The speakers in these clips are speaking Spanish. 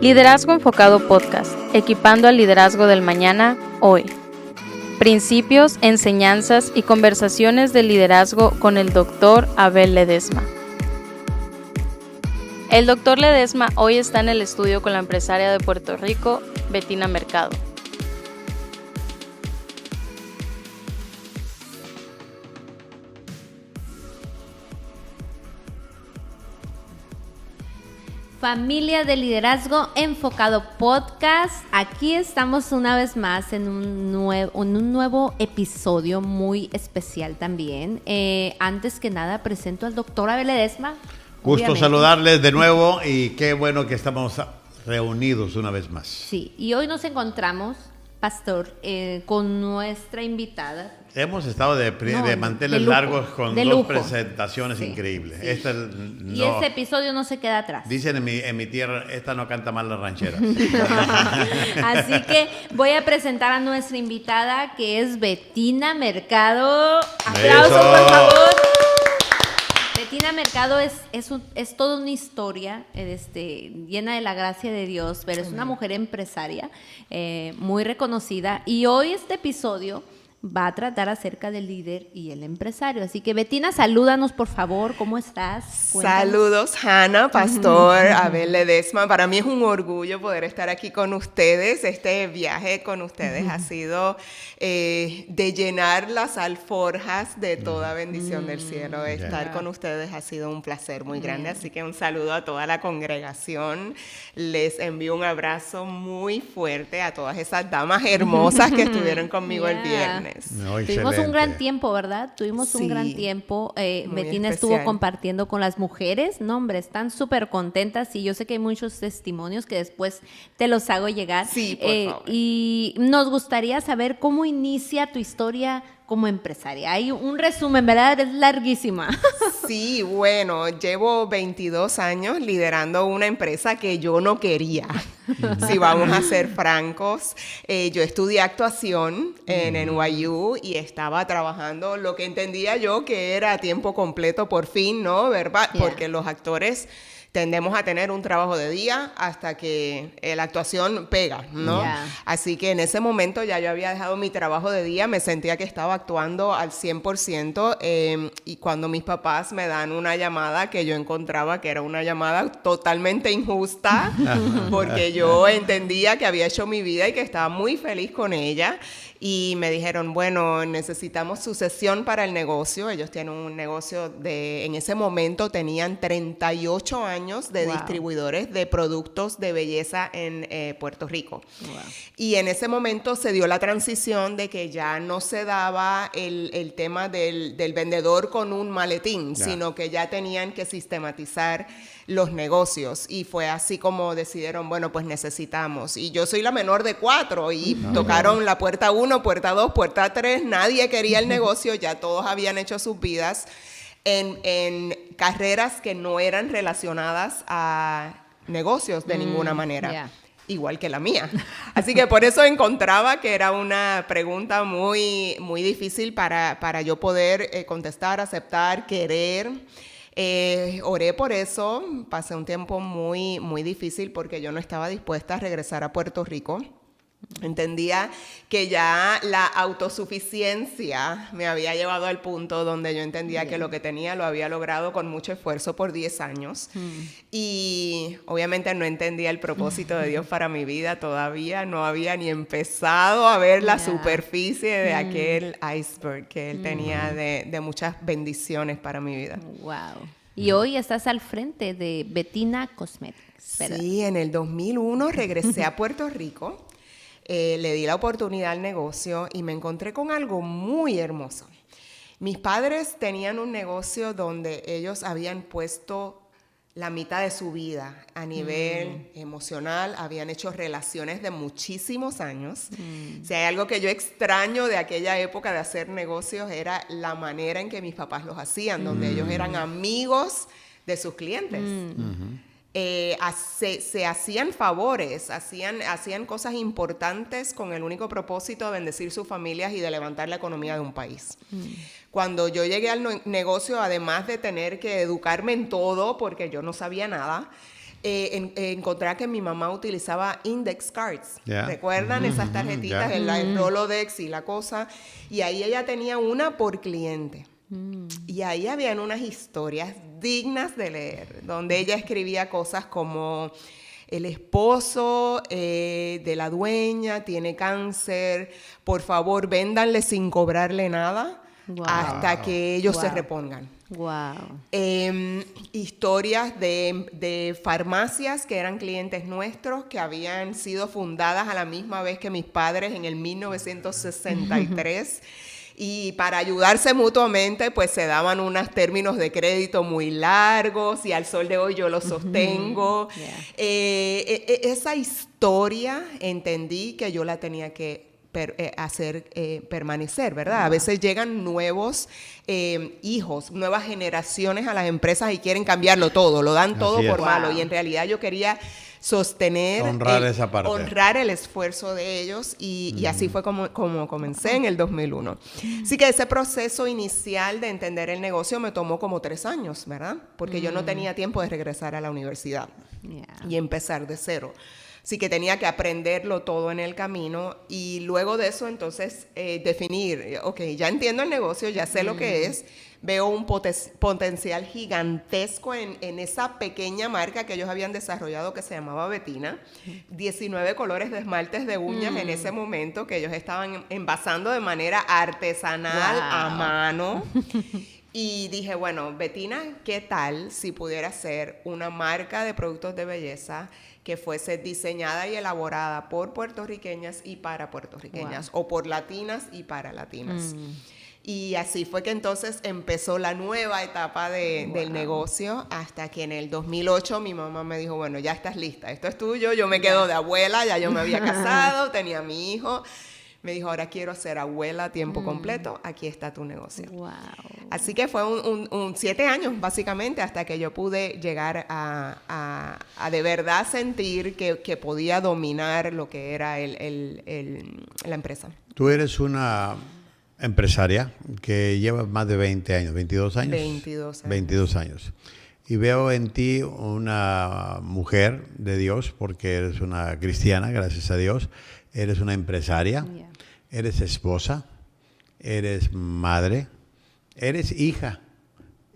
Liderazgo Enfocado Podcast, equipando al liderazgo del mañana, hoy. Principios, enseñanzas y conversaciones de liderazgo con el Dr. Abel Ledesma. El Dr. Ledesma hoy está en el estudio con la empresaria de Puerto Rico, Bettina Mercado. Familia de Liderazgo Enfocado Podcast. Aquí estamos una vez más en un nuevo episodio muy especial también. Antes que nada, presento al doctor Abel Ledesma. Gusto obviamente. saludarles de nuevo y qué bueno que estamos reunidos una vez más. Sí, y hoy nos encontramos, pastor, con nuestra invitada. Hemos estado de manteles de lujo, largos con de dos lujo. presentaciones Sí, increíbles. sí. Esta Y este episodio no se queda atrás. dicen en mi tierra, esta no canta mal la ranchera. Así que voy a presentar a nuestra invitada, que es Bettina Mercado. Aplausos, ¡Eso! por favor. Bettina Mercado es toda una historia llena de la gracia de Dios, pero es una mujer empresaria muy reconocida. Y hoy este episodio va a tratar acerca del líder y el empresario. Así que, Bettina, salúdanos, por favor. ¿Cómo estás? Cuéntanos. Saludos, Hanna, pastor Abel Ledesma. Para mí es un orgullo poder estar aquí con ustedes. Este viaje con ustedes ha sido de llenar las alforjas de toda bendición del cielo. Estar con ustedes ha sido un placer muy grande. Así que un saludo a toda la congregación. Les envío un abrazo muy fuerte a todas esas damas hermosas que estuvieron conmigo el viernes. No, Tuvimos un excelente. gran tiempo, ¿verdad? Tuvimos un Sí, gran tiempo. muy Bettina estuvo especial. compartiendo con las mujeres. No, hombre, están súper contentas y yo sé que hay muchos testimonios que después te los hago llegar. Sí, por favor. Y nos gustaría saber cómo inicia tu historia como empresaria. Hay un resumen, ¿verdad? Es larguísima. Sí, bueno, llevo 22 años liderando una empresa que yo no quería, si vamos a ser francos. Yo estudié actuación en NYU y estaba trabajando lo que entendía yo que era a tiempo completo por fin, ¿no? ¿Verdad? Yeah. Porque los actores tendemos a tener un trabajo de día hasta que la actuación pega, ¿no? Yeah. Así que en ese momento ya yo había dejado mi trabajo de día, me sentía que estaba actuando al 100%, y cuando mis papás me dan una llamada que yo encontraba que era una llamada totalmente injusta, porque yo entendía que había hecho mi vida y que estaba muy feliz con ella, y me dijeron, bueno, necesitamos sucesión para el negocio. Ellos tienen un negocio en ese momento tenían 38 años de Wow. distribuidores de productos de belleza en Puerto Rico. Wow. Y en ese momento se dio la transición de que ya no se daba el tema del vendedor con un maletín, Ya. sino que ya tenían que sistematizar los negocios. Y fue así como decidieron, bueno, pues necesitamos. Y yo soy la menor de 4 y tocaron la puerta 1, puerta 2, puerta 3. Nadie quería el negocio, ya todos habían hecho sus vidas en carreras que no eran relacionadas a negocios de ninguna manera. Yeah. Igual que la mía. Así que por eso encontraba que era una pregunta muy, muy difícil para yo poder contestar, aceptar, querer. Oré por eso, pasé un tiempo muy, muy difícil porque yo no estaba dispuesta a regresar a Puerto Rico. Entendía que ya la autosuficiencia me había llevado al punto donde yo entendía que lo que tenía lo había logrado con mucho esfuerzo por 10 años. Y obviamente no entendía el propósito de Dios para mi vida todavía. No había ni empezado a ver la superficie de aquel iceberg que Él tenía de muchas bendiciones para mi vida. Wow. Y hoy estás al frente de Bettina Cosmetics, ¿verdad? Sí, en el 2001 regresé a Puerto Rico. Le di la oportunidad al negocio y me encontré con algo muy hermoso. Mis padres tenían un negocio donde ellos habían puesto la mitad de su vida a nivel emocional, habían hecho relaciones de muchísimos años. Si hay algo que yo extraño de aquella época de hacer negocios era la manera en que mis papás los hacían, donde ellos eran amigos de sus clientes. se hacían favores, hacían cosas importantes con el único propósito de bendecir sus familias y de levantar la economía de un país. Cuando yo llegué al negocio, además de tener que educarme en todo, porque yo no sabía nada, encontré que mi mamá utilizaba index cards. Yeah. ¿Recuerdan esas tarjetitas, Yeah. el Rolodex y la cosa? Y ahí ella tenía una por cliente. Y ahí habían unas historias dignas de leer, donde ella escribía cosas como: el esposo de la dueña tiene cáncer, por favor véndanle sin cobrarle nada hasta que ellos se repongan. Wow. Historias de farmacias que eran clientes nuestros, que habían sido fundadas a la misma vez que mis padres en el 1963. Y para ayudarse mutuamente, pues se daban unos términos de crédito muy largos, y al sol de hoy yo lo sostengo. Esa historia entendí que yo la tenía que hacer permanecer, ¿verdad? A veces llegan nuevos hijos, nuevas generaciones a las empresas y quieren cambiarlo todo, lo dan todo por malo. Y en realidad yo quería sostener, esa parte. honrar el esfuerzo de ellos, y así fue como comencé en el 2001. Así que ese proceso inicial de entender el negocio me tomó como 3 años, ¿verdad? Porque yo no tenía tiempo de regresar a la universidad y empezar de cero. Así que tenía que aprenderlo todo en el camino, y luego de eso entonces definir, ok, ya entiendo el negocio, ya sé lo que es, veo un potencial gigantesco en esa pequeña marca que ellos habían desarrollado que se llamaba Betina, 19 colores de esmaltes de uñas en ese momento que ellos estaban envasando de manera artesanal a mano. Y dije, bueno, Betina, ¿qué tal si pudiera ser una marca de productos de belleza que fuese diseñada y elaborada por puertorriqueñas y para puertorriqueñas, o por latinas y para latinas? Y así fue que entonces empezó la nueva etapa del negocio, hasta que en el 2008 mi mamá me dijo, bueno, ya estás lista, esto es tuyo. Yo me quedo de abuela, ya yo me había casado, tenía a mi hijo. Me dijo, ahora quiero ser abuela a tiempo completo, aquí está tu negocio. Wow. Así que fue un 7 años, básicamente, hasta que yo pude llegar a de verdad sentir que podía dominar lo que era la empresa. Tú eres una empresaria que lleva más de 20 años, 22 años. 22 años. 22 años. Y veo en ti una mujer de Dios, porque eres una cristiana, gracias a Dios. Eres una empresaria, eres esposa, eres madre, eres hija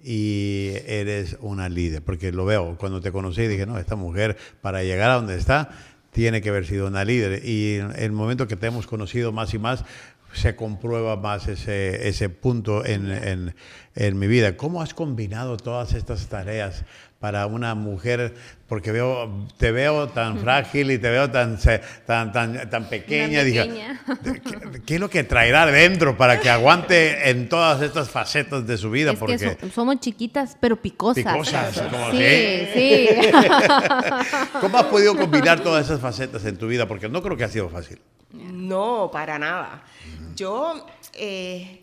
y eres una líder. Porque lo veo, cuando te conocí dije, no, esta mujer para llegar a donde está tiene que haber sido una líder. Y en el momento que te hemos conocido más y más, se comprueba más ese punto en mi vida. ¿Cómo has combinado todas estas tareas para una mujer? Porque te veo tan frágil y te veo tan pequeña. Dije, ¿qué es lo que traerá dentro para que aguante en todas estas facetas de su vida? Es porque que somos chiquitas, pero picosas. Picosas, como sí. ¿Cómo has podido combinar todas esas facetas en tu vida? Porque no creo que ha sido fácil. No, para nada. Yo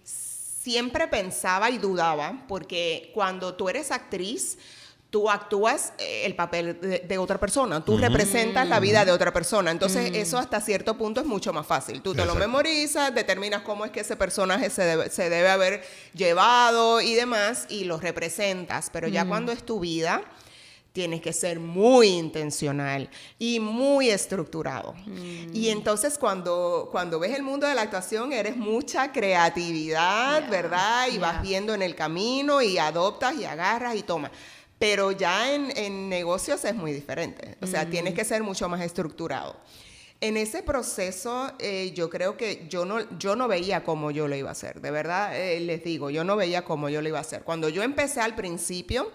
siempre pensaba y dudaba, porque cuando tú eres actriz, tú actúas el papel de otra persona, tú representas la vida de otra persona, entonces eso hasta cierto punto es mucho más fácil. Tú te lo memorizas, determinas cómo es que ese personaje se debe haber llevado y demás, y lo representas, pero ya cuando es tu vida, tienes que ser muy intencional y muy estructurado. Y entonces cuando ves el mundo de la actuación, eres mucha creatividad, ¿verdad? Y vas viendo en el camino y adoptas y agarras y tomas. Pero ya en negocios es muy diferente. O sea, tienes que ser mucho más estructurado. En ese proceso, yo creo que yo no veía cómo yo lo iba a hacer. De verdad, les digo, yo no veía cómo yo lo iba a hacer. Cuando yo empecé al principio,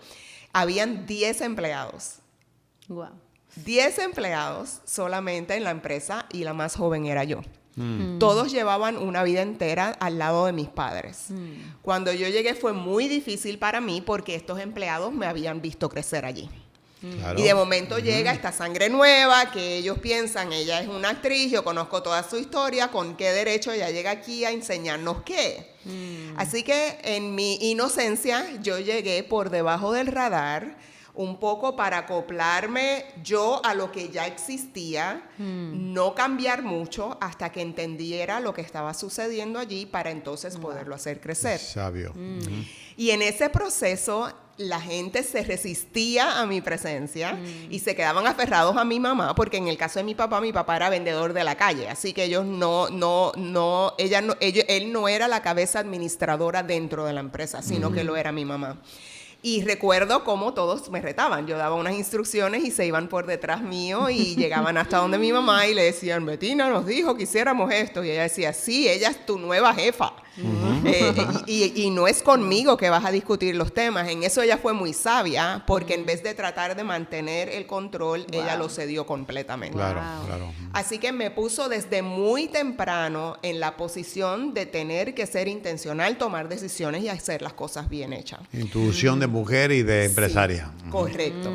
habían 10 empleados. Wow. 10 empleados solamente en la empresa, y la más joven era yo. Todos llevaban una vida entera al lado de mis padres. Cuando yo llegué fue muy difícil para mí, porque estos empleados me habían visto crecer allí. Claro. Y de momento llega esta sangre nueva, que ellos piensan, ella es una actriz, yo conozco toda su historia, ¿con qué derecho ella llega aquí a enseñarnos qué? Así que en mi inocencia yo llegué por debajo del radar, un poco para acoplarme yo a lo que ya existía, no cambiar mucho hasta que entendiera lo que estaba sucediendo allí para entonces poderlo hacer crecer. Sabio. Y en ese proceso la gente se resistía a mi presencia y se quedaban aferrados a mi mamá, porque en el caso de mi papá era vendedor de la calle, así que ellos él no era la cabeza administradora dentro de la empresa, sino que lo era mi mamá. Y recuerdo cómo todos me retaban. Yo daba unas instrucciones y se iban por detrás mío y llegaban hasta donde mi mamá y le decían, Betina nos dijo que hiciéramos esto. Y ella decía, sí, ella es tu nueva jefa. Y no es conmigo que vas a discutir los temas. En eso ella fue muy sabia, porque en vez de tratar de mantener el control, ella lo cedió completamente. Claro, claro. Así que me puso desde muy temprano en la posición de tener que ser intencional, tomar decisiones y hacer las cosas bien hechas. Intuición de mujer y de empresaria. Sí, correcto.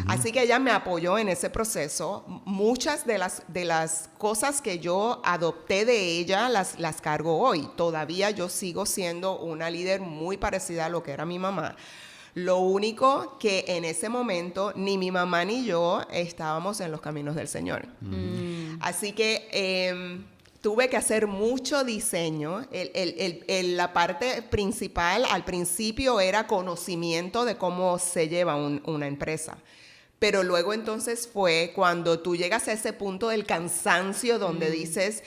Así que ella me apoyó en ese proceso. Muchas de las cosas que yo adopté de ella las cargo hoy. Todavía yo sigo siendo una líder muy parecida a lo que era mi mamá. Lo único que en ese momento ni mi mamá ni yo estábamos en los caminos del Señor. Así que tuve que hacer mucho diseño. La parte principal al principio era conocimiento de cómo se lleva una empresa. Pero luego entonces fue cuando tú llegas a ese punto del cansancio donde dices,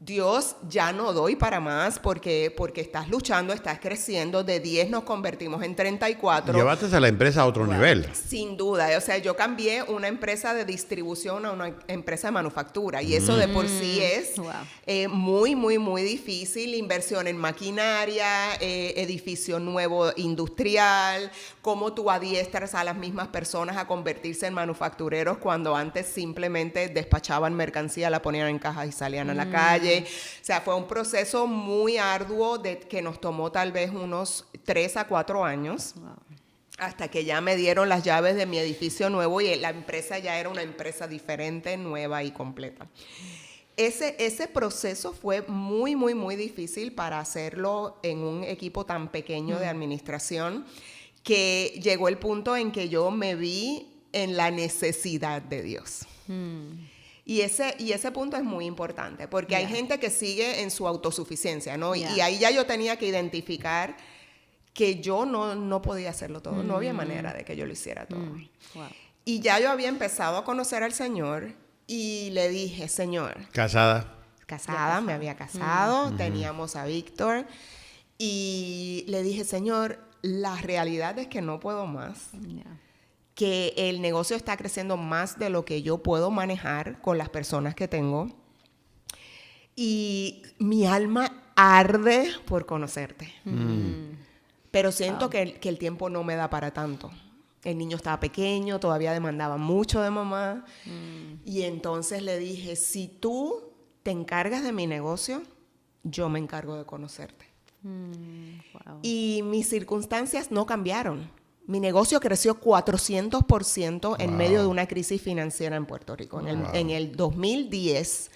Dios, ya no doy para más porque estás luchando, estás creciendo, de 10 nos convertimos en 34. Llevaste a la empresa a otro nivel. Sin duda, o sea, yo cambié una empresa de distribución a una empresa de manufactura y eso de por sí es muy, muy, muy difícil. Inversión en maquinaria, edificio nuevo industrial, cómo tú adiestras a las mismas personas a convertirse en manufactureros cuando antes simplemente despachaban mercancía, la ponían en cajas y salían a la calle. O sea, fue un proceso muy arduo que nos tomó tal vez unos 3 a 4 años. Hasta que ya me dieron las llaves de mi edificio nuevo y la empresa ya era una empresa diferente, nueva y completa. Ese proceso fue muy, muy, muy difícil para hacerlo en un equipo tan pequeño de administración, que llegó el punto en que yo me vi en la necesidad de Dios. Y ese punto es muy importante, porque hay gente que sigue en su autosuficiencia, ¿no? Y ahí ya yo tenía que identificar que yo no podía hacerlo todo. No había manera de que yo lo hiciera todo. Y ya yo había empezado a conocer al Señor y le dije, Señor. ¿Casada? Casada, me había casado, teníamos a Víctor. Y le dije, Señor, la realidad es que no puedo más. Que el negocio está creciendo más de lo que yo puedo manejar con las personas que tengo. Y mi alma arde por conocerte. Pero siento que el tiempo no me da para tanto. El niño estaba pequeño, todavía demandaba mucho de mamá. Y entonces le dije, si tú te encargas de mi negocio, yo me encargo de conocerte. Y mis circunstancias no cambiaron. Mi negocio creció 400% en medio de una crisis financiera en Puerto Rico. En el 2010,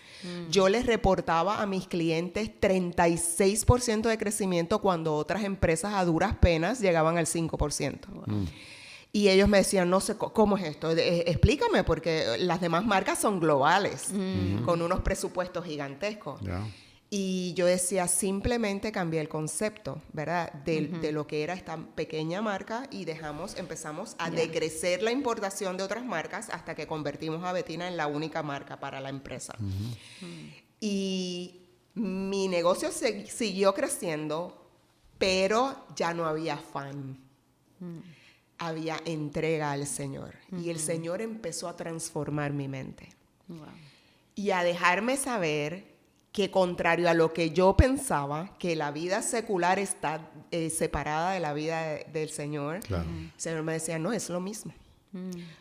yo les reportaba a mis clientes 36% de crecimiento cuando otras empresas a duras penas llegaban al 5%. Y ellos me decían, no sé, ¿cómo es esto? Explícame, porque las demás marcas son globales, con unos presupuestos gigantescos. Y yo decía, simplemente cambié el concepto, ¿verdad? De lo que era esta pequeña marca y empezamos a decrecer la importación de otras marcas hasta que convertimos a Betina en la única marca para la empresa. Y mi negocio siguió creciendo, pero ya no había afán. Había entrega al Señor. Y el Señor empezó a transformar mi mente. Y a dejarme saber que, contrario a lo que yo pensaba, que la vida secular está separada de la vida del Señor, el Señor me decía, no, es lo mismo.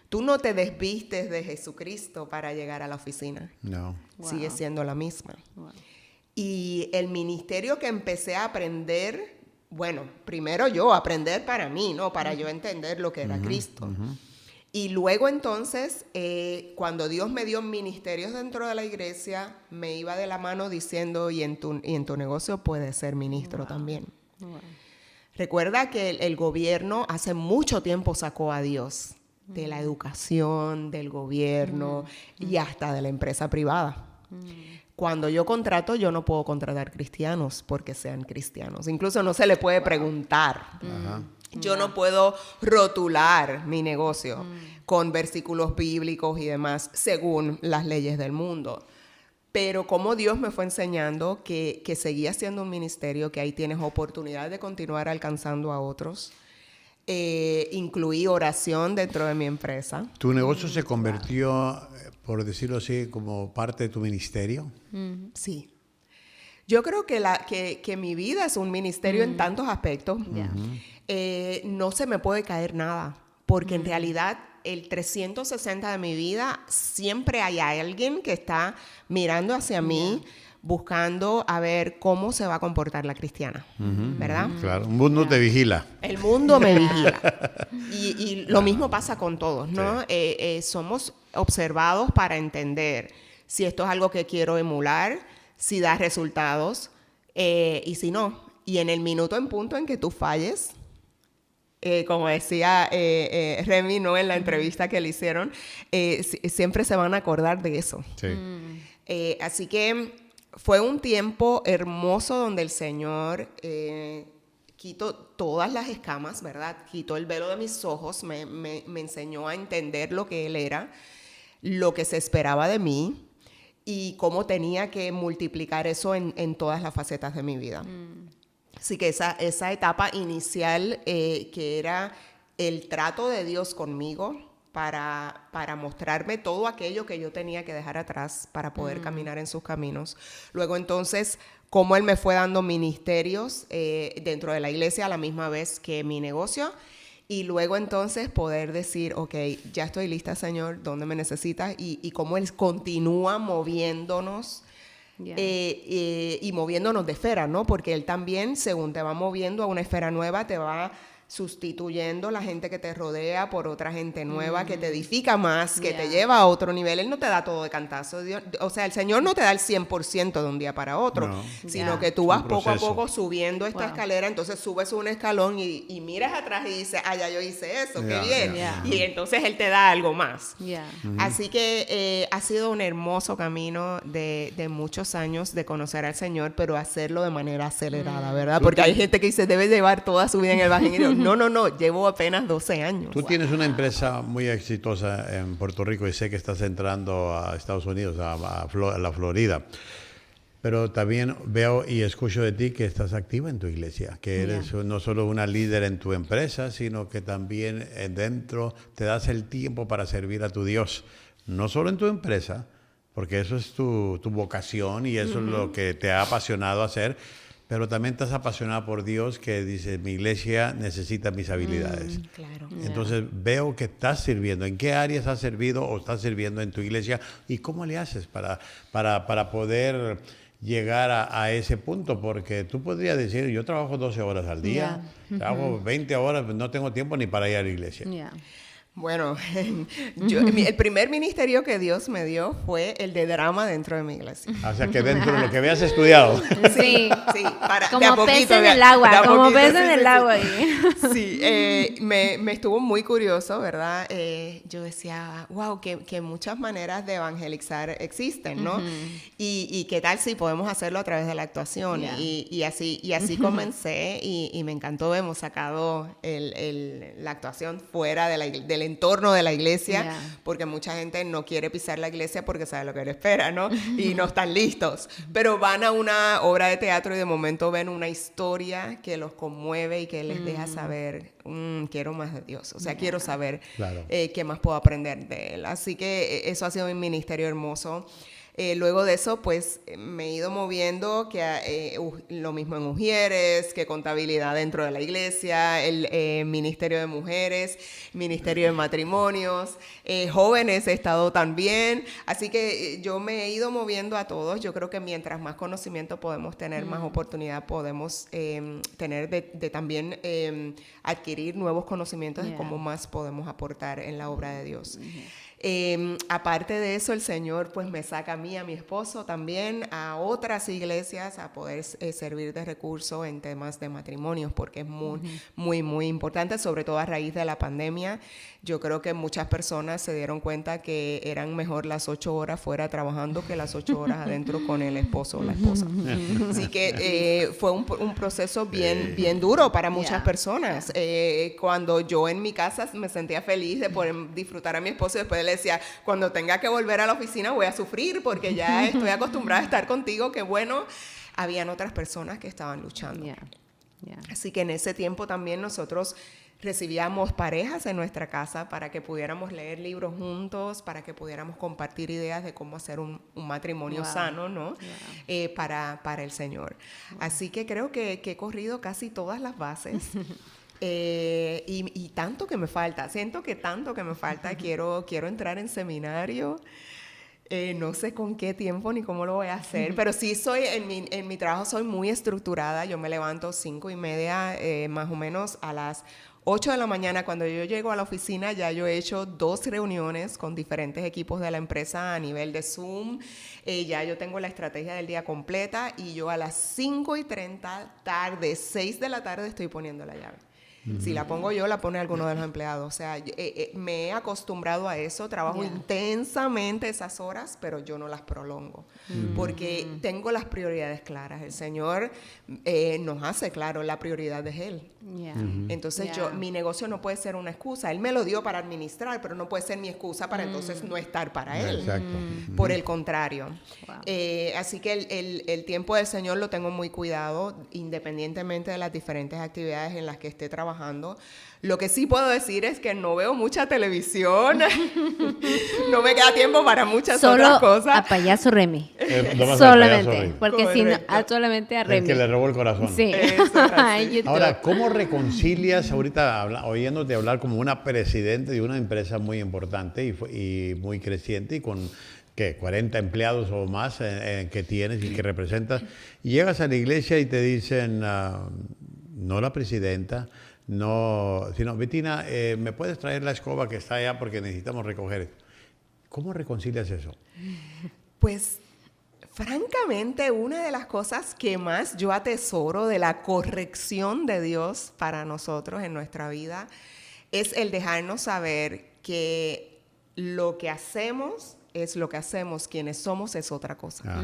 Tú no te desvistes de Jesucristo para llegar a la oficina. No. Sigue siendo la misma. Y el ministerio que empecé a aprender, bueno, primero yo aprender para mí, ¿no? Para yo entender lo que era Cristo. Y luego entonces, cuando Dios me dio ministerios dentro de la iglesia, me iba de la mano diciendo, y en tu negocio puedes ser ministro también. Recuerda que el gobierno hace mucho tiempo sacó a Dios de la educación, del gobierno y hasta de la empresa privada. Cuando yo contrato, yo no puedo contratar cristianos porque sean cristianos. Incluso no se le puede preguntar. Yo no puedo rotular mi negocio con versículos bíblicos y demás según las leyes del mundo. Pero como Dios me fue enseñando que seguía siendo un ministerio, que ahí tienes oportunidad de continuar alcanzando a otros. Incluí oración dentro de mi empresa. ¿Tu negocio se convirtió, por decirlo así, como parte de tu ministerio? Sí. Yo creo que mi vida es un ministerio en tantos aspectos. No se me puede caer nada, porque en realidad el 360 de mi vida siempre hay alguien que está mirando hacia mí, buscando a ver cómo se va a comportar la cristiana, ¿verdad? Claro, un mundo te vigila. El mundo me vigila. Y lo mismo pasa con todos, ¿no? Sí. Somos observados para entender si esto es algo que quiero emular, si da resultados y si no. Y en el minuto en punto en que tú falles, como decía Remy, ¿no? En la entrevista que le hicieron, siempre se van a acordar de eso. Sí. Así que fue un tiempo hermoso donde el Señor quitó todas las escamas, ¿verdad? Quitó el velo de mis ojos, me enseñó a entender lo que Él era, lo que se esperaba de mí y cómo tenía que multiplicar eso en todas las facetas de mi vida. Así que esa etapa inicial que era el trato de Dios conmigo para mostrarme todo aquello que yo tenía que dejar atrás para poder caminar en sus caminos. Luego entonces, cómo Él me fue dando ministerios dentro de la iglesia a la misma vez que mi negocio. Y luego entonces poder decir, ok, ya estoy lista, Señor, ¿dónde me necesitas? Y cómo Él continúa moviéndonos. Y moviéndonos de esfera, ¿no? Porque Él también, según te va moviendo a una esfera nueva, te va sustituyendo la gente que te rodea por otra gente nueva que te edifica más, que te lleva a otro nivel. Él no te da todo de cantazo. O sea, el Señor no te da el 100% de un día para otro, sino que tú vas poco a poco subiendo esta escalera, entonces subes un escalón y miras atrás y dices, ya yo hice eso, qué bien. Y entonces Él te da algo más. Así que ha sido un hermoso camino de muchos años de conocer al Señor, pero hacerlo de manera acelerada, ¿verdad? Porque hay gente que dice, debe llevar toda su vida en el evangelio. No, llevo apenas 12 años. Tú tienes una empresa muy exitosa en Puerto Rico y sé que estás entrando a Estados Unidos, a la Florida. Pero también veo y escucho de ti que estás activa en tu iglesia, que eres no solo una líder en tu empresa, sino que también dentro te das el tiempo para servir a tu Dios. No solo en tu empresa, porque eso es tu vocación y eso es lo que te ha apasionado hacer, pero también estás apasionada por Dios, que dice, mi iglesia necesita mis habilidades. Claro. Entonces veo que estás sirviendo. ¿En qué áreas has servido o estás sirviendo en tu iglesia? ¿Y cómo le haces para poder llegar a ese punto? Porque tú podrías decir, yo trabajo 12 horas al día, trabajo 20 horas, no tengo tiempo ni para ir a la iglesia. Bueno, el primer ministerio que Dios me dio fue el de drama dentro de mi iglesia. O sea, que dentro de lo que habías estudiado. Sí, como pez en el agua, como pez en el agua. Sí, me estuvo muy curioso, ¿verdad? Yo decía, wow, que muchas maneras de evangelizar existen, ¿no? Y qué tal si podemos hacerlo a través de la actuación. Y así comencé y me encantó. Hemos sacado la actuación fuera del entorno de la iglesia, porque mucha gente no quiere pisar la iglesia porque sabe lo que le espera, ¿no? Y no están listos. Pero van a una obra de teatro y de momento ven una historia que los conmueve y que les deja saber, quiero más de Dios. O sea, quiero saber qué más puedo aprender de Él. Así que eso ha sido un ministerio hermoso. Luego de eso, pues me he ido moviendo, que lo mismo en Ujieres, que contabilidad dentro de la iglesia, el ministerio de mujeres, ministerio de matrimonios, jóvenes he estado también. Así que yo me he ido moviendo a todos. Yo creo que mientras más conocimiento podemos tener, más oportunidad podemos tener de también adquirir nuevos conocimientos de cómo más podemos aportar en la obra de Dios. Aparte de eso, el Señor pues me saca a mí, a mi esposo también, a otras iglesias a poder servir de recurso en temas de matrimonios, porque es muy importante, sobre todo a raíz de la pandemia. Yo creo que muchas personas se dieron cuenta que eran mejor las 8 horas fuera trabajando que las 8 horas adentro con el esposo o la esposa. Así que fue un proceso bien duro para muchas personas. Cuando yo en mi casa me sentía feliz de poder disfrutar a mi esposo, y después le decía, cuando tenga que volver a la oficina voy a sufrir porque ya estoy acostumbrada a estar contigo, que bueno, habían otras personas que estaban luchando. Así que en ese tiempo también nosotros recibíamos parejas en nuestra casa para que pudiéramos leer libros juntos, para que pudiéramos compartir ideas de cómo hacer un matrimonio sano, ¿no? Para el Señor. Así que creo que he corrido casi todas las bases. Y tanto que me falta, siento que tanto que me falta, quiero entrar en seminario. No sé con qué tiempo ni cómo lo voy a hacer, pero sí en mi trabajo soy muy estructurada. Yo me levanto 5:30, más o menos a las 8 de la mañana. Cuando yo llego a la oficina, ya yo he hecho 2 reuniones con diferentes equipos de la empresa a nivel de Zoom. Ya yo tengo la estrategia del día completa, y yo a las 5:30 tarde, 6 de la tarde, estoy poniendo la llave. Si la pongo yo, la pone alguno de los empleados. O sea, me he acostumbrado a eso, trabajo intensamente esas horas, pero yo no las prolongo, porque tengo las prioridades claras. El Señor nos hace claro, la prioridad es Él. Entonces mi negocio no puede ser una excusa. Él me lo dio para administrar, pero no puede ser mi excusa para entonces no estar para Él. Exacto. Por el contrario. Así que el tiempo del Señor lo tengo muy cuidado, independientemente de las diferentes actividades en las que esté trabajando. Lo que sí puedo decir es que no veo mucha televisión, no me queda tiempo para muchas otras cosas. Solo a Payaso Remy. Solamente, porque si no, solamente a Remy. El que le robó el corazón. Sí. Ahora, ¿cómo reconcilias, ahorita oyéndote hablar como una presidente de una empresa muy importante y muy creciente, y con ¿qué? 40 empleados o más que tienes y que representas, y llegas a la iglesia y te dicen, no la presidenta, no, sino, Bettina, ¿me puedes traer la escoba que está allá porque necesitamos recoger? ¿Cómo reconcilias eso? Pues, francamente, una de las cosas que más yo atesoro de la corrección de Dios para nosotros en nuestra vida es el dejarnos saber que lo que hacemos es lo que hacemos, quienes somos es otra cosa.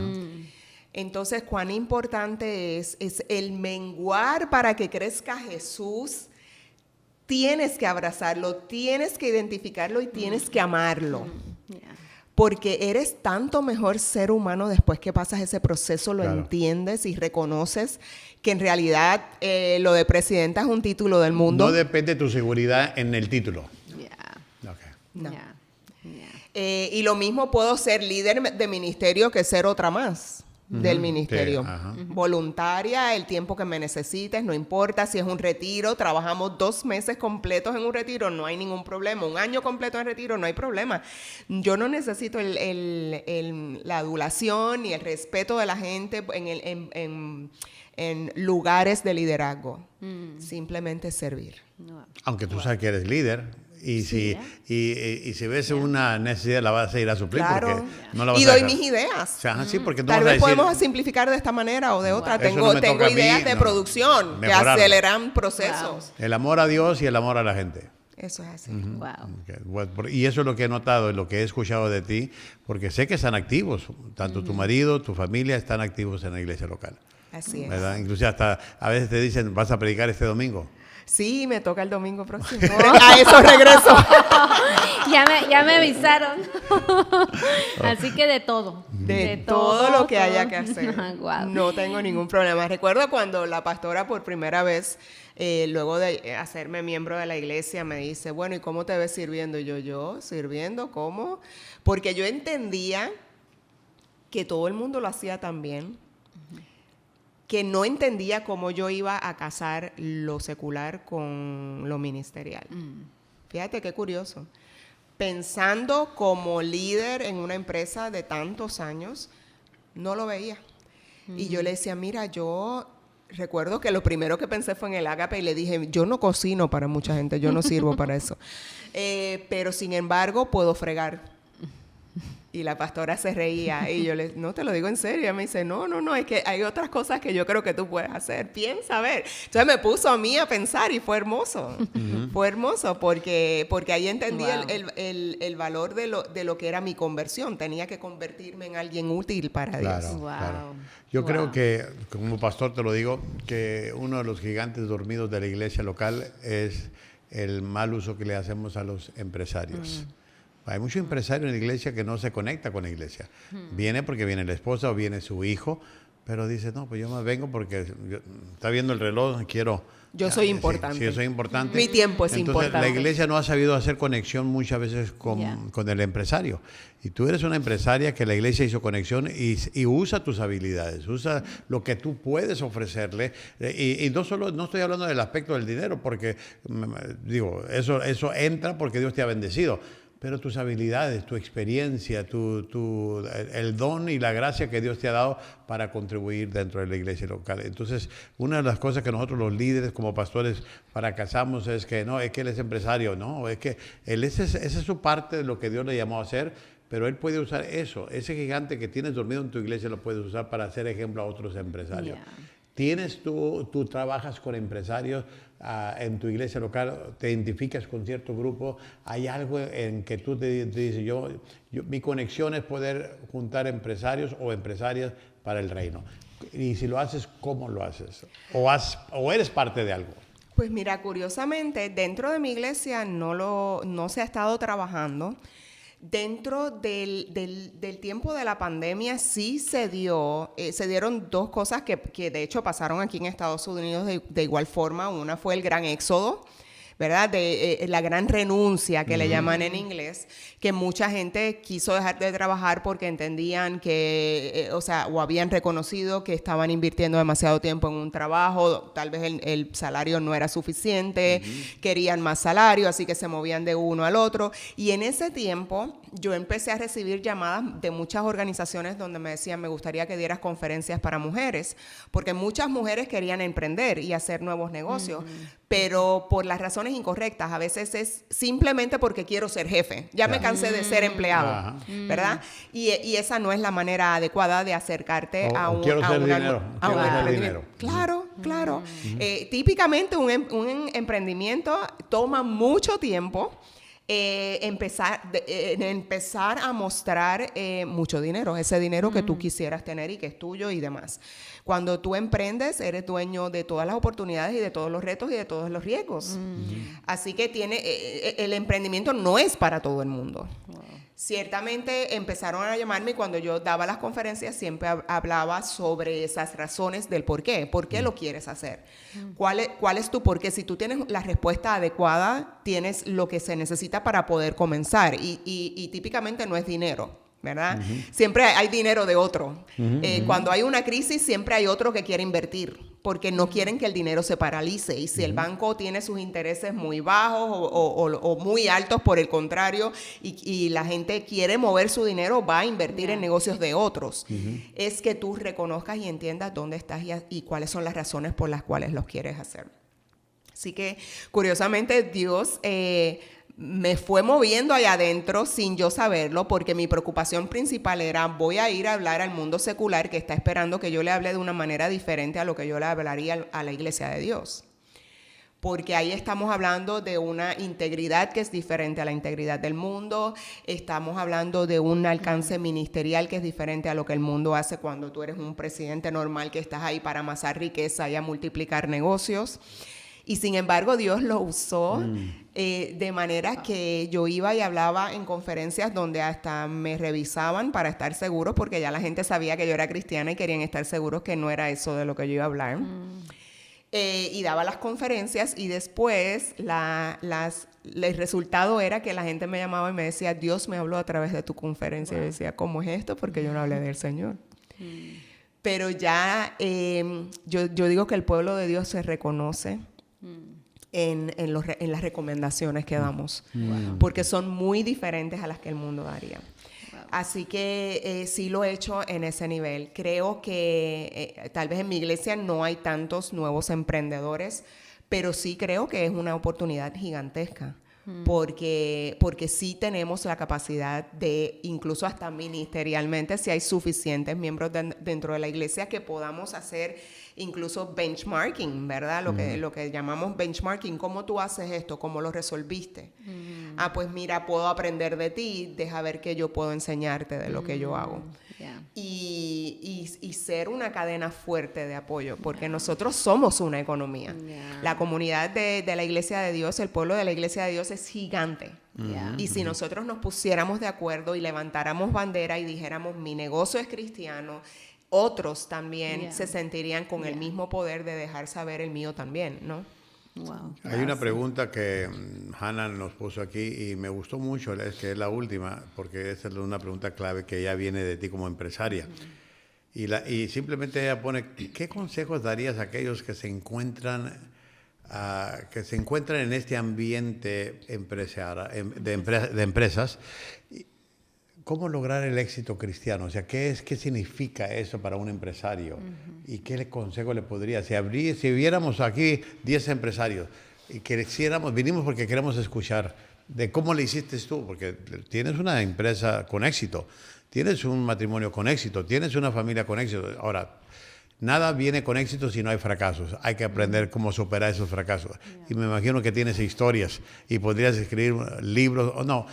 Entonces, cuán importante es el menguar para que crezca Jesús. Tienes que abrazarlo, tienes que identificarlo y tienes que amarlo. Porque eres tanto mejor ser humano después que pasas ese proceso, lo entiendes y reconoces que en realidad lo de presidenta es un título del mundo. No depende de tu seguridad en el título. No. Y lo mismo puedo ser líder de ministerio que ser otra más del ministerio. Voluntaria, el tiempo que me necesites, no importa si es un retiro, trabajamos 2 meses completos en un retiro, no hay ningún problema. 1 año completo en retiro, no hay problema. Yo no necesito la adulación ni el respeto de la gente en lugares de liderazgo. Simplemente servir. Aunque tú sabes que eres líder. Y si ves una necesidad, la vas a ir a suplir, porque no la vas a doy dejar. mis ideas. O sea, sí, porque Tal vez podemos simplificar de esta manera o de otra. Tengo ideas de producción que aceleran procesos. El amor a Dios y el amor a la gente. Eso es así. Y eso es lo que he notado, lo que he escuchado de ti, porque sé que están activos. Tanto tu marido, tu familia están activos en la iglesia local. Así es. ¿Verdad? Inclusive hasta a veces te dicen, ¿vas a predicar este domingo? Sí, me toca el domingo próximo. A eso regreso. ya me avisaron. Así que de todo. De todo lo que haya que hacer. No tengo ningún problema. Recuerdo cuando la pastora por primera vez, luego de hacerme miembro de la iglesia, me dice, bueno, ¿y cómo te ves sirviendo? Y yo, ¿sirviendo? ¿Cómo? Porque yo entendía que todo el mundo lo hacía tan bien, que no entendía cómo yo iba a casar lo secular con lo ministerial. Fíjate qué curioso. Pensando como líder en una empresa de tantos años, no lo veía. Y yo le decía, mira, yo recuerdo que lo primero que pensé fue en el ágape y le dije, yo no cocino para mucha gente, yo no sirvo para eso. Pero sin embargo, puedo fregar. Y la pastora se reía y yo no te lo digo en serio. Ella me dice, no, es que hay otras cosas que yo creo que tú puedes hacer. Piensa, a ver. Entonces me puso a mí a pensar y fue hermoso. Fue hermoso porque ahí entendí el valor de lo que era mi conversión. Tenía que convertirme en alguien útil para Dios. Claro. Yo creo que, como pastor te lo digo, que uno de los gigantes dormidos de la iglesia local es el mal uso que le hacemos a los empresarios. Hay mucho empresario en la iglesia que no se conecta con la iglesia. Viene porque viene la esposa o viene su hijo, pero dice, no, pues yo más vengo porque está viendo el reloj, quiero... Yo soy importante. Sí, yo soy importante. Mi tiempo es Entonces, importante. la iglesia no ha sabido hacer conexión muchas veces con el empresario. Y tú eres una empresaria que la iglesia hizo conexión y usa tus habilidades, usa lo que tú puedes ofrecerle. Y no estoy hablando del aspecto del dinero, porque, digo, eso entra porque Dios te ha bendecido. Pero tus habilidades, tu experiencia, el don y la gracia que Dios te ha dado para contribuir dentro de la iglesia local. Entonces, una de las cosas que nosotros los líderes como pastores fracasamos es que es que él es empresario, no, es que esa es su parte de lo que Dios le llamó a hacer, pero él puede usar eso, ese gigante que tienes dormido en tu iglesia lo puedes usar para hacer ejemplo a otros empresarios. Tú trabajas con empresarios en tu iglesia local, te identificas con cierto grupo, hay algo en que tú te dices, mi conexión es poder juntar empresarios o empresarias para el reino. Y si lo haces, ¿cómo lo haces? ¿O eres parte de algo? Pues mira, curiosamente, dentro de mi iglesia no se ha estado trabajando. Dentro del tiempo de la pandemia sí se dieron dos cosas que de hecho pasaron aquí en Estados Unidos de igual forma. Una fue el gran éxodo, ¿verdad? La gran renuncia que le llaman en inglés, que mucha gente quiso dejar de trabajar porque entendían que, o habían reconocido que estaban invirtiendo demasiado tiempo en un trabajo, tal vez el salario no era suficiente, querían más salario, así que se movían de uno al otro. Y en ese tiempo yo empecé a recibir llamadas de muchas organizaciones donde me decían, me gustaría que dieras conferencias para mujeres, porque muchas mujeres querían emprender y hacer nuevos negocios, pero por las razones incorrectas. A veces es simplemente porque quiero ser jefe. Ya me cansé de ser empleado, ¿verdad? Y esa no es la manera adecuada de acercarte a un dinero. Claro. Típicamente un emprendimiento toma mucho tiempo. Empezar a mostrar mucho dinero, ese dinero que tú quisieras tener y que es tuyo y demás. Cuando tú emprendes, eres dueño de todas las oportunidades y de todos los retos y de todos los riesgos. Así que el emprendimiento no es para todo el mundo. Wow. Ciertamente empezaron a llamarme y cuando yo daba las conferencias siempre hablaba sobre esas razones del por qué. ¿Por qué lo quieres hacer? ¿Cuál es tu por qué? Si tú tienes la respuesta adecuada, tienes lo que se necesita para poder comenzar. Y típicamente no es dinero, ¿verdad? Siempre hay dinero de otro. Cuando hay una crisis, siempre hay otro que quiere invertir, porque no quieren que el dinero se paralice. Y si el banco tiene sus intereses muy bajos o muy altos, por el contrario, y la gente quiere mover su dinero, va a invertir en negocios de otros. Es que tú reconozcas y entiendas dónde estás y cuáles son las razones por las cuales los quieres hacer. Así que, curiosamente, Dios me fue moviendo allá adentro sin yo saberlo, porque mi preocupación principal era, voy a ir a hablar al mundo secular que está esperando que yo le hable de una manera diferente a lo que yo le hablaría a la iglesia de Dios. Porque ahí estamos hablando de una integridad que es diferente a la integridad del mundo, estamos hablando de un alcance ministerial que es diferente a lo que el mundo hace cuando tú eres un presidente normal que estás ahí para amasar riqueza y a multiplicar negocios. Y sin embargo, Dios lo usó de manera que yo iba y hablaba en conferencias donde hasta me revisaban para estar seguros, porque ya la gente sabía que yo era cristiana y querían estar seguros que no era eso de lo que yo iba a hablar. Y daba las conferencias y después el resultado era que la gente me llamaba y me decía, Dios me habló a través de tu conferencia. Y yo decía, ¿cómo es esto? Porque yo no hablé del Señor. Pero ya yo digo que el pueblo de Dios se reconoce en las recomendaciones que damos, porque son muy diferentes a las que el mundo daría. Así que sí lo he hecho en ese nivel. Creo que tal vez en mi iglesia no hay tantos nuevos emprendedores, pero sí creo que es una oportunidad gigantesca. Porque sí tenemos la capacidad de, incluso hasta ministerialmente, si hay suficientes miembros dentro de la iglesia, que podamos hacer incluso benchmarking, ¿verdad? Lo que llamamos benchmarking. ¿Cómo tú haces esto? ¿Cómo lo resolviste? Ah, pues mira, puedo aprender de ti, deja ver qué yo puedo enseñarte de lo que yo hago. Yeah. Y ser una cadena fuerte de apoyo, porque nosotros somos una economía. Yeah. La comunidad de la Iglesia de Dios, el pueblo de la Iglesia de Dios es gigante. Yeah. Y si nosotros nos pusiéramos de acuerdo y levantáramos bandera y dijéramos, mi negocio es cristiano, otros también se sentirían con el mismo poder de dejar saber el mío también, ¿no? Wow. Hay una pregunta que Hannah nos puso aquí y me gustó mucho, es que es la última, porque esa es una pregunta clave que ya viene de ti como empresaria. Y simplemente ella pone, ¿qué consejos darías a aquellos que se encuentran en este ambiente de empresas? ¿Cómo lograr el éxito cristiano? O sea, ¿qué significa eso para un empresario? ¿Y qué consejo le podría? Si viéramos aquí 10 empresarios y vinimos porque queremos escuchar de cómo le hiciste tú, porque tienes una empresa con éxito, tienes un matrimonio con éxito, tienes una familia con éxito. Ahora, nada viene con éxito si no hay fracasos. Hay que aprender cómo superar esos fracasos. Y me imagino que tienes historias y podrías escribir libros, o no,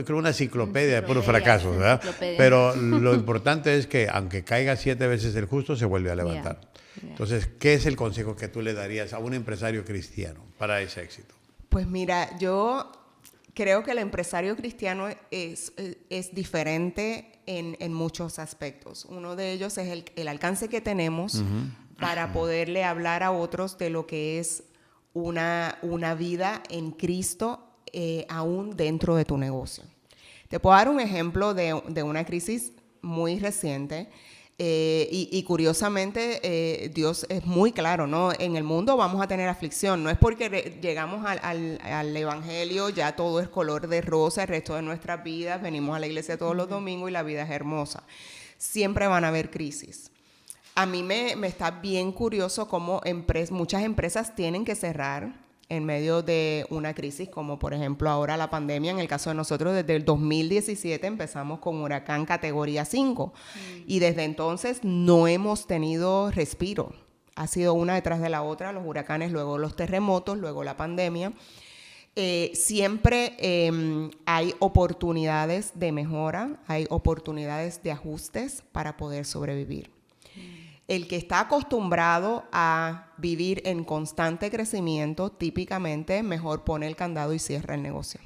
creo una enciclopedia de puros fracasos, ¿verdad? Pero lo importante es que aunque caiga 7 veces el justo, se vuelve a levantar. Entonces, ¿qué es el consejo que tú le darías a un empresario cristiano para ese éxito? Pues mira, yo creo que el empresario cristiano es diferente en muchos aspectos. Uno de ellos es el alcance que tenemos para poderle hablar a otros de lo que es una vida en Cristo, aún dentro de tu negocio. Te puedo dar un ejemplo de una crisis muy reciente. Y curiosamente Dios es muy claro, ¿no? En el mundo vamos a tener aflicción. No es porque llegamos al evangelio ya todo es color de rosa el resto de nuestras vidas, venimos a la iglesia todos los domingos y la vida es hermosa. Siempre van a haber crisis. A mí me está bien curioso cómo muchas empresas tienen que cerrar en medio de una crisis, como por ejemplo ahora la pandemia. En el caso de nosotros, desde el 2017 empezamos con huracán categoría 5 y desde entonces no hemos tenido respiro. Ha sido una detrás de la otra, los huracanes, luego los terremotos, luego la pandemia. Siempre hay oportunidades de mejora, hay oportunidades de ajustes para poder sobrevivir. El que está acostumbrado a vivir en constante crecimiento, típicamente mejor pone el candado y cierra el negocio.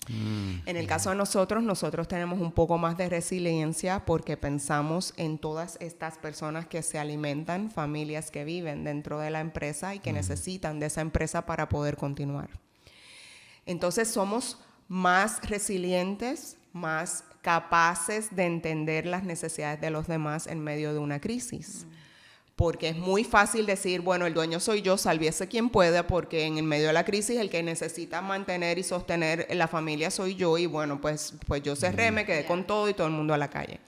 En el caso de nosotros tenemos un poco más de resiliencia porque pensamos en todas estas personas que se alimentan, familias que viven dentro de la empresa y que necesitan de esa empresa para poder continuar. Entonces somos más resilientes, más capaces de entender las necesidades de los demás en medio de una crisis. Porque es muy fácil decir, bueno, el dueño soy yo, sálvese quien pueda, porque en el medio de la crisis el que necesita mantener y sostener la familia soy yo, y bueno, pues yo cerré, me quedé con todo y todo el mundo a la calle.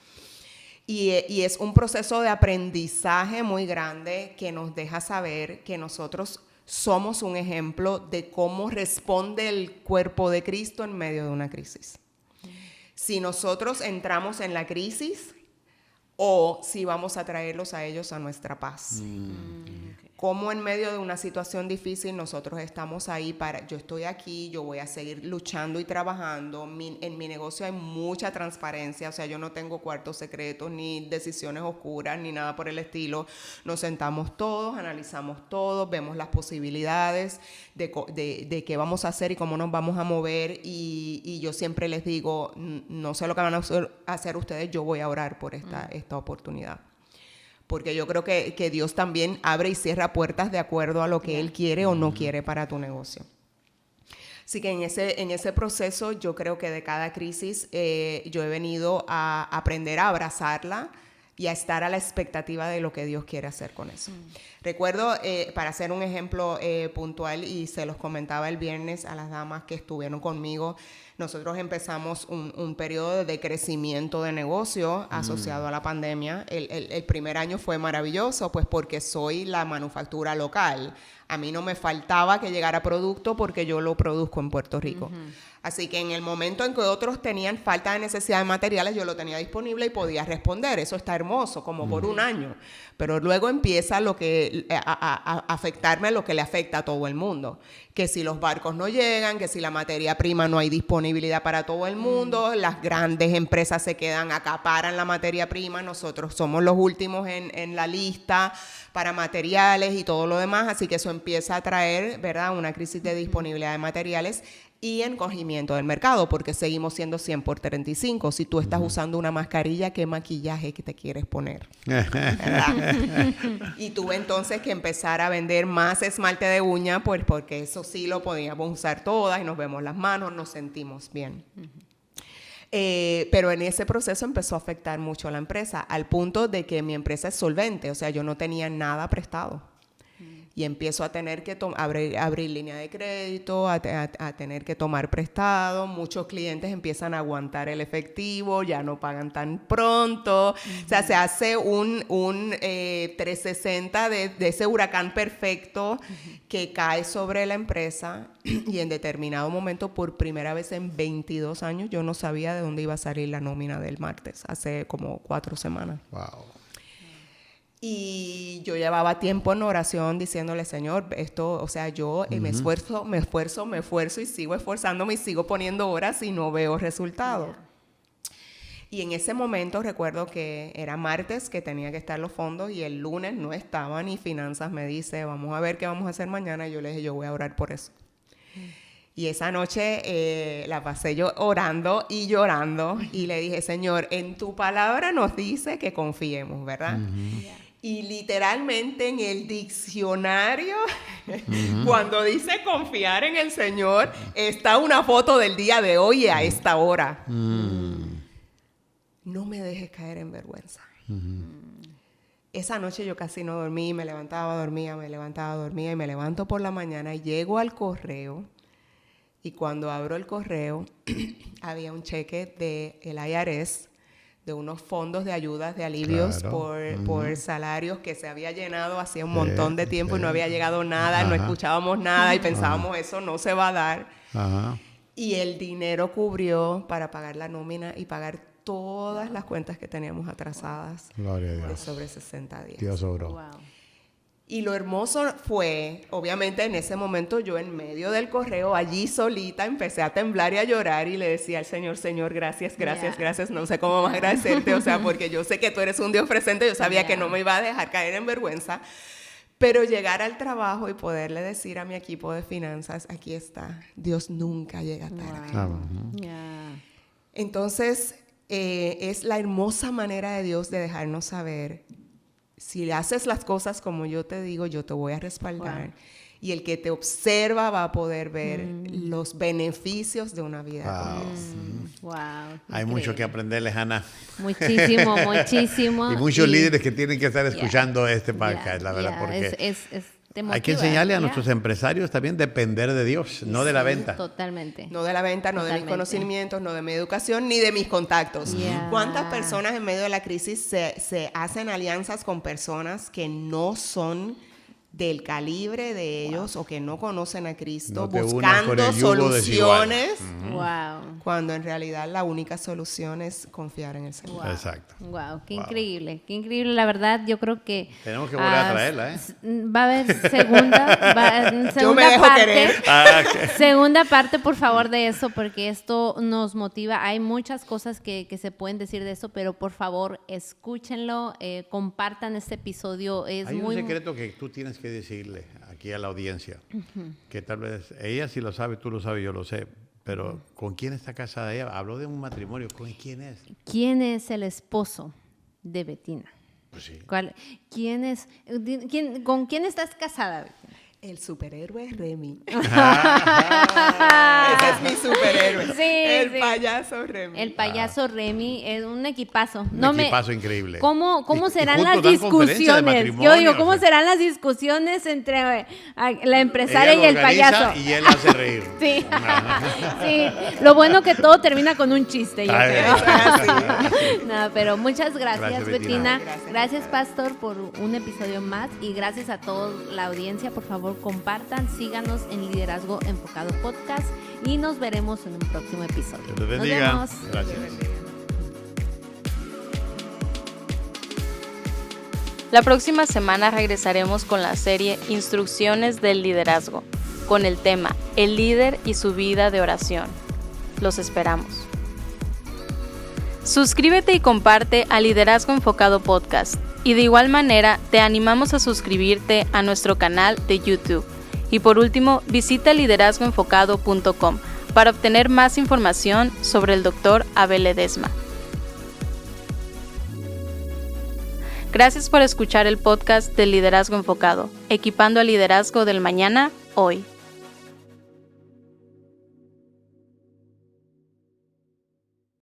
Y es un proceso de aprendizaje muy grande que nos deja saber que nosotros somos un ejemplo de cómo responde el cuerpo de Cristo en medio de una crisis. Si nosotros entramos en la crisis o si vamos a traerlos a ellos a nuestra paz. Cómo en medio de una situación difícil nosotros estamos ahí yo estoy aquí, yo voy a seguir luchando y trabajando. En mi negocio hay mucha transparencia, o sea, yo no tengo cuartos secretos, ni decisiones oscuras, ni nada por el estilo. Nos sentamos todos, analizamos todo, vemos las posibilidades de qué vamos a hacer y cómo nos vamos a mover. Y yo siempre les digo, no sé lo que van a hacer ustedes, yo voy a orar por esta oportunidad. Porque yo creo que Dios también abre y cierra puertas de acuerdo a lo que Él quiere o no quiere para tu negocio. Así que en ese proceso yo creo que de cada crisis yo he venido a aprender a abrazarla y a estar a la expectativa de lo que Dios quiere hacer con eso. Recuerdo, para hacer un ejemplo puntual, y se los comentaba el viernes a las damas que estuvieron conmigo, nosotros empezamos un periodo de crecimiento de negocio asociado a la pandemia. El primer año fue maravilloso, pues porque soy la manufactura local. A mí no me faltaba que llegara producto porque yo lo produzco en Puerto Rico. Así que en el momento en que otros tenían falta de necesidad de materiales, yo lo tenía disponible y podía responder. Eso está hermoso, como por un año. Pero luego empieza lo que a afectarme lo que le afecta a todo el mundo. Que si los barcos no llegan, que si la materia prima no hay disponibilidad para todo el mundo, las grandes empresas se quedan, acaparan la materia prima, nosotros somos los últimos en la lista para materiales y todo lo demás, así que eso empieza a traer, ¿verdad?, una crisis de disponibilidad de materiales y encogimiento del mercado, porque seguimos siendo 100 por 35. Si tú estás usando una mascarilla, ¿qué maquillaje que te quieres poner? ¿Verdad? Y tuve entonces que empezar a vender más esmalte de uña, pues porque eso sí lo podíamos usar todas y nos vemos las manos, nos sentimos bien. Pero en ese proceso empezó a afectar mucho a la empresa, al punto de que mi empresa es solvente, o sea, yo no tenía nada prestado. Y empiezo a tener que abrir línea de crédito, a tener que tomar prestado. Muchos clientes empiezan a aguantar el efectivo, ya no pagan tan pronto. O sea, se hace un 360 de ese huracán perfecto que cae sobre la empresa. Y en determinado momento, por primera vez en 22 años, yo no sabía de dónde iba a salir la nómina del martes, hace como 4 semanas. Wow. Y yo llevaba tiempo en oración diciéndole, Señor, esto, o sea, yo me esfuerzo y sigo esforzándome y sigo poniendo horas y no veo resultado. Y en ese momento recuerdo que era martes que tenía que estar los fondos y el lunes no estaban y Finanzas me dice, vamos a ver qué vamos a hacer mañana. Y yo le dije, yo voy a orar por eso. Y esa noche la pasé yo orando y llorando y le dije, Señor, en tu palabra nos dice que confiemos, ¿verdad? Y literalmente en el diccionario, cuando dice confiar en el Señor, está una foto del día de hoy a esta hora. No me dejes caer en vergüenza. Esa noche yo casi no dormí, me levantaba, dormía, y me levanto por la mañana y llego al correo. Y cuando abro el correo, había un cheque del IRS, de unos fondos de ayudas, de alivios por salarios que se había llenado hacía un montón de tiempo y no había llegado nada, no escuchábamos nada y pensábamos eso no se va a dar. Y el dinero cubrió para pagar la nómina y pagar todas las cuentas que teníamos atrasadas. Gloria a Dios. De sobre 60 días. Dios obró. Wow. Y lo hermoso fue, obviamente en ese momento yo en medio del correo, allí solita, empecé a temblar y a llorar y le decía al Señor, Señor, gracias, no sé cómo más agradecerte, o sea, porque yo sé que tú eres un Dios presente, yo sabía que no me iba a dejar caer en vergüenza, pero llegar al trabajo y poderle decir a mi equipo de finanzas, aquí está, Dios nunca llega tarde. Entonces, es la hermosa manera de Dios de dejarnos saber, si haces las cosas como yo te digo, yo te voy a respaldar. Wow. Y el que te observa va a poder ver los beneficios de una vida con Dios. Wow. Hay mucho que aprenderles, Ana. Muchísimo, muchísimo. Y muchos líderes que tienen que estar escuchando este podcast, la verdad, porque hay que enseñarle a nuestros empresarios también depender de Dios, no de la venta. Totalmente. No de la venta, no de mis conocimientos, no de mi educación, ni de mis contactos. ¿Cuántas personas en medio de la crisis se hacen alianzas con personas que no son del calibre de ellos o que no conocen a Cristo, buscando soluciones, cuando en realidad la única solución es confiar en el Señor? Exacto. Wow, qué increíble, la verdad. Yo creo que tenemos que volver a traerla, va a haber segunda yo me dejo parte, querer. Segunda parte, por favor, de eso, porque esto nos motiva. Hay muchas cosas que se pueden decir de eso, pero por favor, escúchenlo, compartan este episodio. Hay un secreto que tú tienes que decirle aquí a la audiencia, que tal vez ella sí lo sabe, tú lo sabes, yo lo sé, pero ¿con quién está casada ella? Habló de un matrimonio, ¿con quién es? ¿Quién es el esposo de Bettina? Pues sí. ¿Con quién estás casada, Bettina? El superhéroe Remy. Ese es mi superhéroe. Sí, el payaso Remy. El payaso Remy es un equipazo. Un equipazo increíble. ¿Cómo Y serán juntos las dan conferencias de discusiones? Yo matrimonio, digo, ¿cómo o sea. serán las discusiones entre la empresaria Ella y el lo organiza payaso? y él hace reír. Sí. Sí, lo bueno que todo termina con un chiste, yo Ay, creo. No, pero muchas gracias, Gracias, Betina. Betina. Gracias, Pastor, por un episodio más y gracias a toda la audiencia. Por favor, compartan, síganos en Liderazgo Enfocado Podcast y nos veremos en un próximo episodio. Que te Nos bendiga. vemos. Gracias. La próxima semana regresaremos con la serie Instrucciones del Liderazgo, con el tema El líder y su vida de oración. Los esperamos. Suscríbete y comparte a Liderazgo Enfocado Podcast. Y de igual manera, te animamos a suscribirte a nuestro canal de YouTube. Y por último, visita liderazgoenfocado.com para obtener más información sobre el Dr. Abel Ledesma. Gracias por escuchar el podcast de Liderazgo Enfocado, equipando al liderazgo del mañana, hoy.